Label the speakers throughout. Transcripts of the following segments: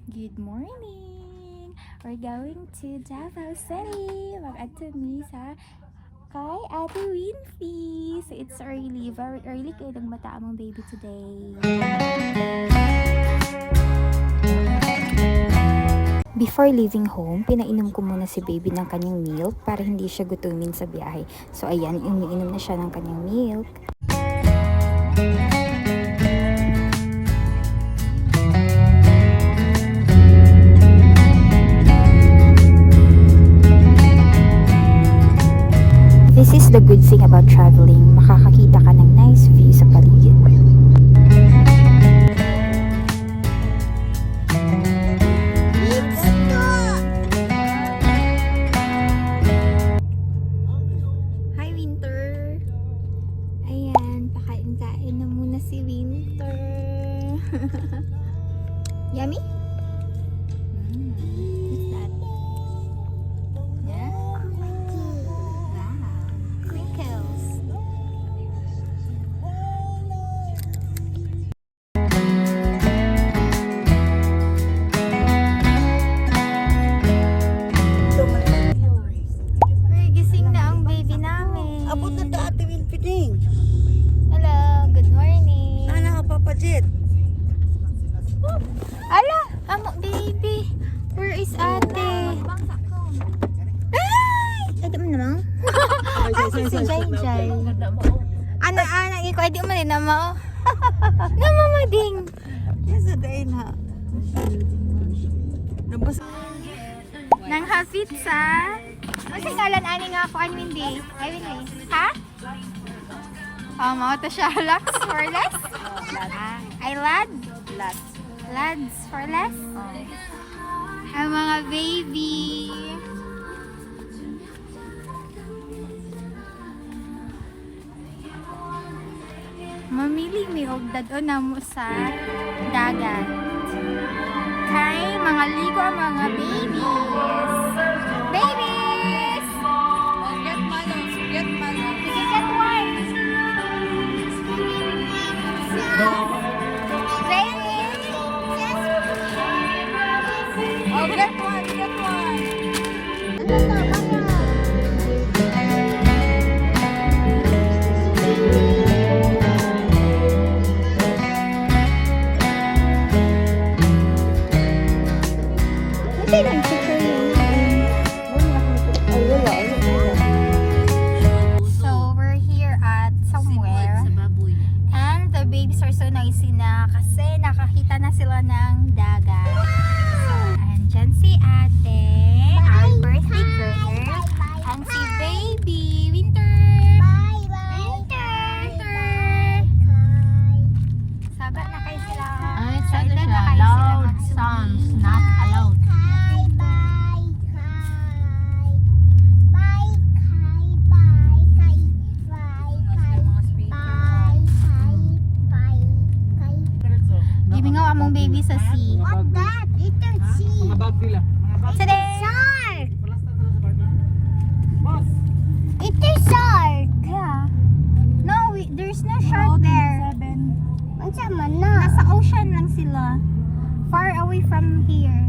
Speaker 1: Good morning! We're going to Davao City! Mag-add me sa kay Ate Winfy. So it's early, very early kayo ng mata among baby today. Before leaving home, pinainom ko muna si baby ng kanyang milk para hindi siya gutumin sa biyahe. So ayan, umiinom na siya ng kanyang milk. This is the good thing about traveling. Makakakita ka ng nice view sa paligid. Hi, Winter! Ayan, pakain-kain na muna si Winter. Yummy? What's that? Yeah? Crinkles. Gising na ang baby namin.
Speaker 2: Abot na ta Ate Winfiding.
Speaker 1: Hello, good morning.
Speaker 2: Sana ka Papa Jet.
Speaker 1: Ala, amo baby. Where is ate? Ay! Adi mo naman? Asa si Jai Jai? Ano, iko, adi mo rin naman. Namamading.
Speaker 2: Yes, adain ha. Nabas.
Speaker 1: Nang hafit sa... Ano ngalan ani nga ako, Windy? Ay, Windy. Ha? Mga to siya. Lux for less? Ay, lad? Lads for less? Ang mga baby. Mamili mi og dad-o na mo sa dagat. Kay mga ligo ang mga babies. Babies! Get malos, get malos. Sige, get one. Babies! Oh, get one, get one. So, we're here at somewhere. And the babies are so noisy na kasi nakakita na sila ng dagat. So, andyan si ate, our birthday girl, and si baby, Winter. Winter. Sabat na kayo sila.
Speaker 3: Ay,
Speaker 1: Excited
Speaker 3: sabi
Speaker 1: na
Speaker 3: siya,
Speaker 1: kayo
Speaker 3: loud
Speaker 1: sila.
Speaker 3: sounds not allowed. Gimingaw among baby sa sea.
Speaker 4: Mga bag nila.
Speaker 1: Today, yeah. No, there's no shark there. Nasa ocean lang sila. Far away from here.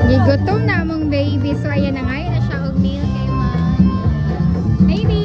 Speaker 1: Gigutom na among baby. So, ayan na nga. Ayan na siya og meal kay mom. Baby!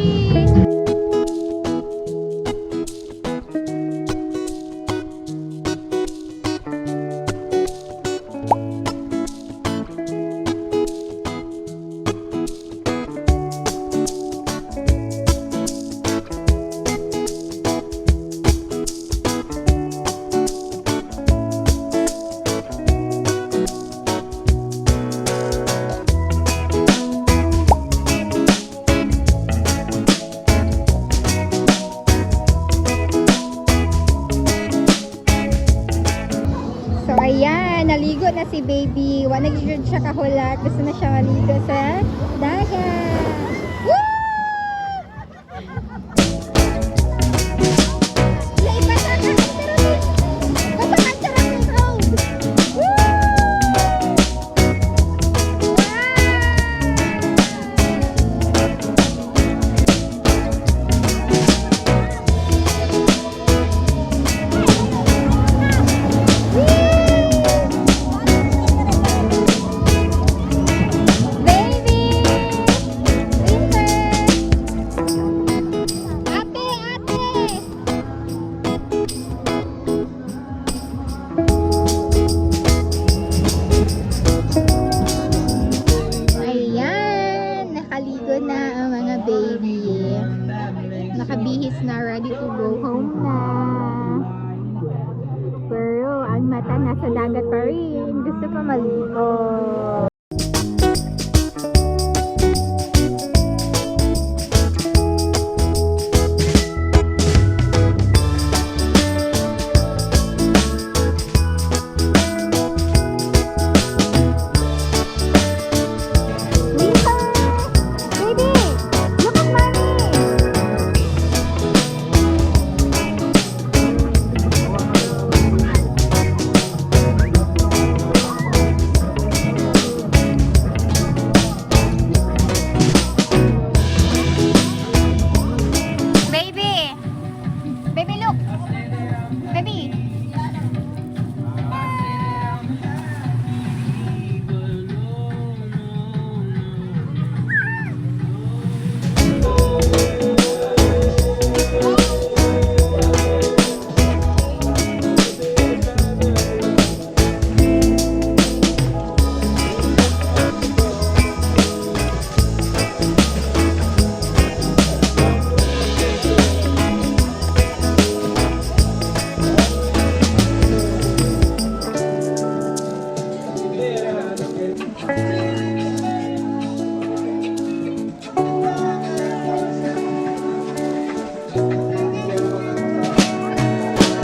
Speaker 1: So ayan, naligo na si baby. Wala nagiging siya kahulat. Gusto na siya maligo sa dagat. Woo! Woo! pa rin. Gusto pa maligo. Baby, look at mommy. Baby! Baby, look! Baby!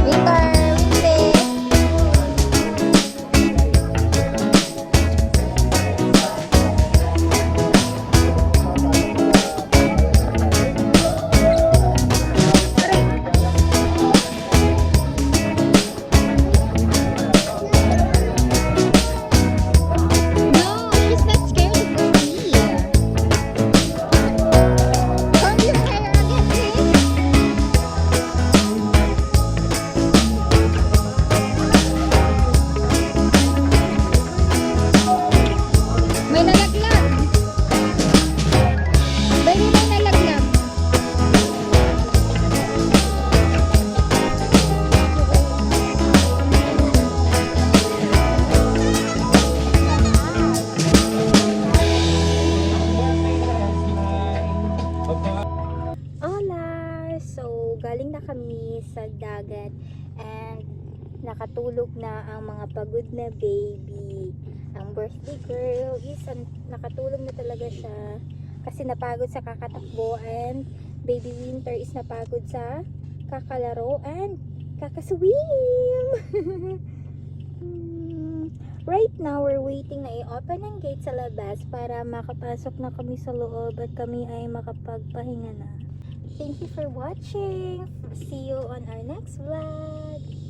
Speaker 1: Winter, winter. No, she's not scared of the sea. Comb your hair again, please. May nalaglag. Baby, may nalaglag. Hola! So, galing na kami sa dagat and nakatulog na ang mga pagod na baby. Ang birthday girl is nakatulog na talaga siya kasi napagod sa kakatakbo, and baby Winter is napagod sa kakalaro and kakaswim. Right now, we're waiting na i-open ang gate sa labas para makapasok na kami sa loob at kami ay makapagpahinga na. Thank you for watching. See you on our next vlog.